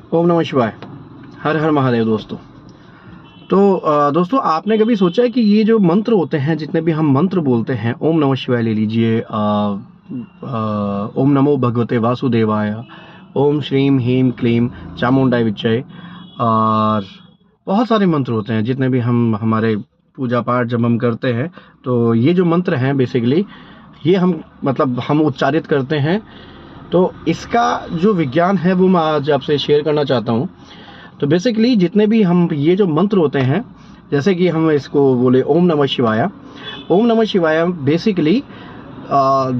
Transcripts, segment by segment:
ओम नमः शिवाय। हर हर महादेव दोस्तों। तो दोस्तों, आपने कभी सोचा है कि ये जो मंत्र होते हैं, जितने भी हम मंत्र बोलते हैं, ओम नमः शिवाय ले लीजिए, ओम नमो भगवते वासुदेवाय, ओम श्रीम ह्रीम क्लीम चामुंडाय विच्चय, और बहुत सारे मंत्र होते हैं जितने भी हम हमारे पूजा पाठ जब हम करते हैं, तो ये जो मंत्र हैं बेसिकली ये हम उच्चारित करते हैं। तो इसका जो विज्ञान है वो मैं आज आपसे शेयर करना चाहता हूँ। तो बेसिकली जितने भी हम ये जो मंत्र होते हैं, जैसे कि हम इसको बोले ओम नमः शिवाय। ओम नमः शिवाय बेसिकली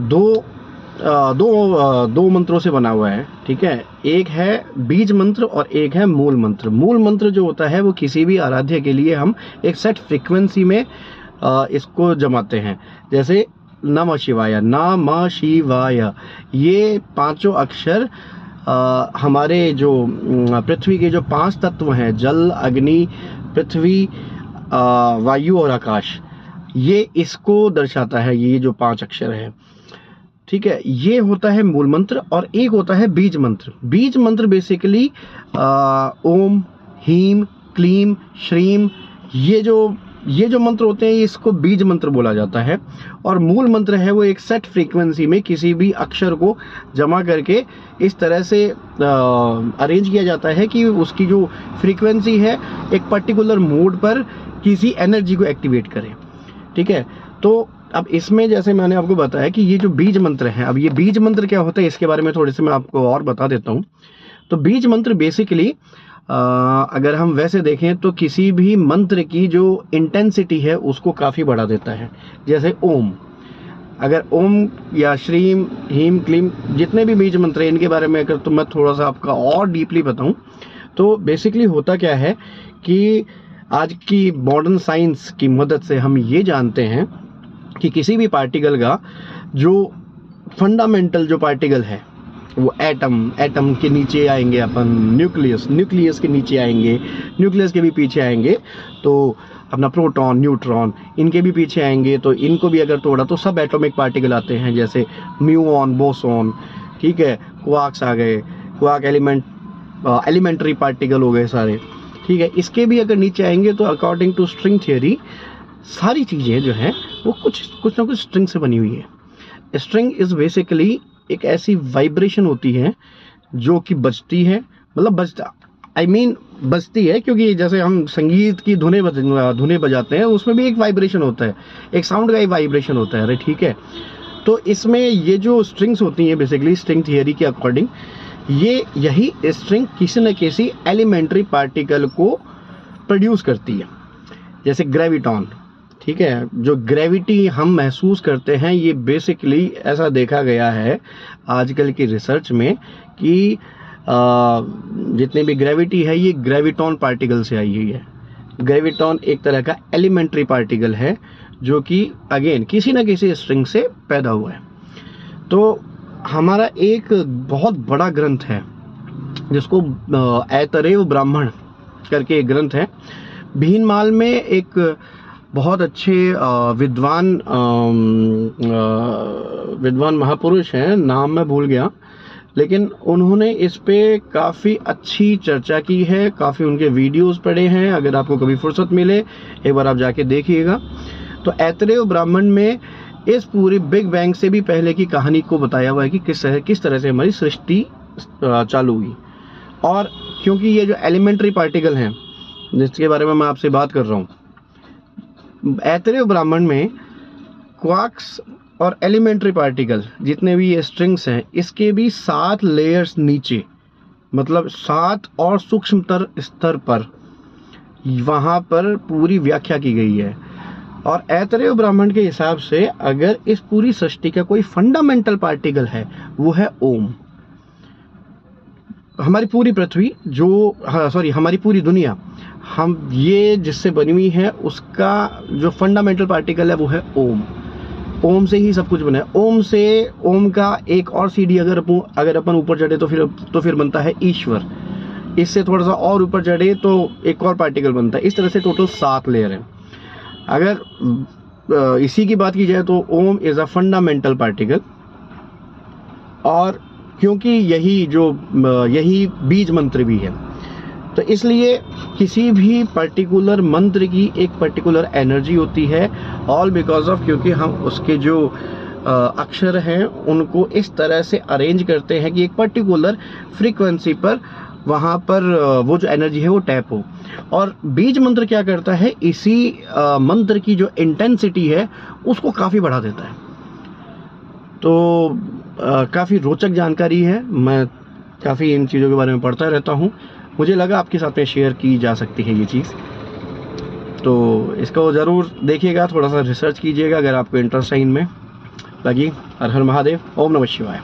दो मंत्रों से बना हुआ है, ठीक है। एक है बीज मंत्र और एक है मूल मंत्र। मूल मंत्र जो होता है वो किसी भी आराध्य के लिए हम एक सेट फ्रीक्वेंसी में इसको जमाते हैं। जैसे नमः शिवाय, नमः शिवाय, ये पांचों अक्षर हमारे जो पृथ्वी के जो 5 तत्व हैं, जल, अग्नि, पृथ्वी, वायु और आकाश, ये इसको दर्शाता है। ये जो 5 अक्षर है, ठीक है, ये होता है मूल मंत्र। और एक होता है बीज मंत्र। बीज मंत्र बेसिकली ओम ह्रीम क्लीम श्रीम, ये जो मंत्र होते हैं इसको बीज मंत्र बोला जाता है। और मूल मंत्र है वो एक सेट फ्रीक्वेंसी में किसी भी अक्षर को जमा करके इस तरह से अरेंज किया जाता है कि उसकी जो फ्रीक्वेंसी है एक पर्टिकुलर मोड पर किसी एनर्जी को एक्टिवेट करे, ठीक है। तो अब इसमें जैसे मैंने आपको बताया कि ये जो बीज मंत्र है, अब ये बीज मंत्र क्या होता है इसके बारे में थोड़े से मैं आपको और बता देता हूँ। तो बीज मंत्र बेसिकली अगर हम वैसे देखें तो किसी भी मंत्र की जो इंटेंसिटी है उसको काफ़ी बढ़ा देता है। जैसे ओम, अगर ओम या श्रीम ह्रीम क्लीम जितने भी बीज मंत्र हैं इनके बारे में अगर तो मैं थोड़ा सा आपका और डीपली बताऊं तो बेसिकली होता क्या है कि आज की मॉडर्न साइंस की मदद से हम ये जानते हैं कि किसी भी पार्टिकल का जो फंडामेंटल जो पार्टिकल है वो एटम के नीचे आएंगे अपन, न्यूक्लियस के नीचे आएंगे, न्यूक्लियस के भी पीछे आएंगे तो अपना प्रोटॉन न्यूट्रॉन, इनके भी पीछे आएंगे। तो इनको भी अगर तोड़ा तो सब एटॉमिक पार्टिकल आते हैं, जैसे म्यूऑन, बोसॉन, ठीक है, क्वार्क्स आ गए, क्वार्क एलिमेंट्री पार्टिकल हो गए सारे, ठीक है। इसके भी अगर नीचे आएंगे तो अकॉर्डिंग टू स्ट्रिंग थियोरी सारी चीज़ें जो हैं वो कुछ ना कुछ स्ट्रिंग से बनी हुई है। स्ट्रिंग इज बेसिकली एक ऐसी वाइब्रेशन होती है जो कि बजती है, बजती है, क्योंकि जैसे हम संगीत की धुनें बजाते हैं उसमें भी एक वाइब्रेशन होता है, एक साउंड का ही वाइब्रेशन होता है, अरे ठीक है। तो इसमें ये जो स्ट्रिंग्स होती हैं बेसिकली स्ट्रिंग थियरी के अकॉर्डिंग, यही स्ट्रिंग किसी न किसी एलिमेंट्री पार्टिकल को प्रोड्यूस करती है। जैसे ग्रेविटॉन, ठीक है, जो ग्रेविटी हम महसूस करते हैं ये बेसिकली ऐसा देखा गया है आजकल की रिसर्च में कि जितनी भी ग्रेविटी है ये ग्रेविटॉन पार्टिकल से आई हुई है। ग्रेविटॉन एक तरह का एलिमेंट्री पार्टिकल है जो कि अगेन किसी न किसी स्ट्रिंग से पैदा हुआ है। तो हमारा एक बहुत बड़ा ग्रंथ है जिसको ऐतरेय ब्राह्मण करके एक ग्रंथ है। भीनमाल में एक बहुत अच्छे विद्वान महापुरुष हैं, नाम मैं भूल गया, लेकिन उन्होंने इस पे काफ़ी अच्छी चर्चा की है, काफ़ी उनके वीडियोस पड़े हैं। अगर आपको कभी फुर्सत मिले एक बार आप जाके देखिएगा। तो ऐतरेय ब्राह्मण में इस पूरी बिग बैंग से भी पहले की कहानी को बताया हुआ है कि किस तरह से हमारी सृष्टि चालू हुई। और क्योंकि ये जो एलिमेंट्री पार्टिकल हैं जिसके बारे में मैं आपसे बात कर रहा हूँ, ऐतरेय ब्राह्मण में क्वार्क्स और एलिमेंट्री पार्टिकल जितने भी ये स्ट्रिंग्स हैं इसके भी 7 लेयर्स नीचे, मतलब 7 और सूक्ष्मतर स्तर पर वहाँ पर पूरी व्याख्या की गई है। और ऐतरेय ब्राह्मण के हिसाब से अगर इस पूरी सृष्टि का कोई फंडामेंटल पार्टिकल है वो है ओम। हमारी पूरी पृथ्वी हमारी पूरी दुनिया हम ये जिससे बनी हुई है उसका जो फंडामेंटल पार्टिकल है वो है ओम। ओम से ही सब कुछ बना है। ओम का एक और सीढ़ी अगर अपन ऊपर चढ़े तो फिर बनता है ईश्वर। इससे थोड़ा सा और ऊपर चढ़े तो एक और पार्टिकल बनता है। इस तरह से टोटल 7 लेयर हैं। अगर इसी की बात की जाए तो ओम इज अ फंडामेंटल पार्टिकल। और क्योंकि यही बीज मंत्र भी है। तो इसलिए किसी भी पर्टिकुलर मंत्र की एक पर्टिकुलर एनर्जी होती है, ऑल बिकॉज ऑफ क्योंकि हम उसके जो अक्षर हैं उनको इस तरह से अरेंज करते हैं कि एक पर्टिकुलर फ्रीक्वेंसी पर वहाँ पर वो जो एनर्जी है वो टैप हो। और बीज मंत्र क्या करता है, इसी मंत्र की जो इंटेंसिटी है उसको काफ़ी बढ़ा देता है। तो काफ़ी रोचक जानकारी है, मैं काफ़ी इन चीज़ों के बारे में पढ़ता रहता हूँ, मुझे लगा आपके साथ में शेयर की जा सकती है ये चीज़। तो इसको ज़रूर देखिएगा, थोड़ा सा रिसर्च कीजिएगा अगर आपको इंटरेस्ट है इनमें। लगी। हर हर महादेव। ओम नमः शिवाय।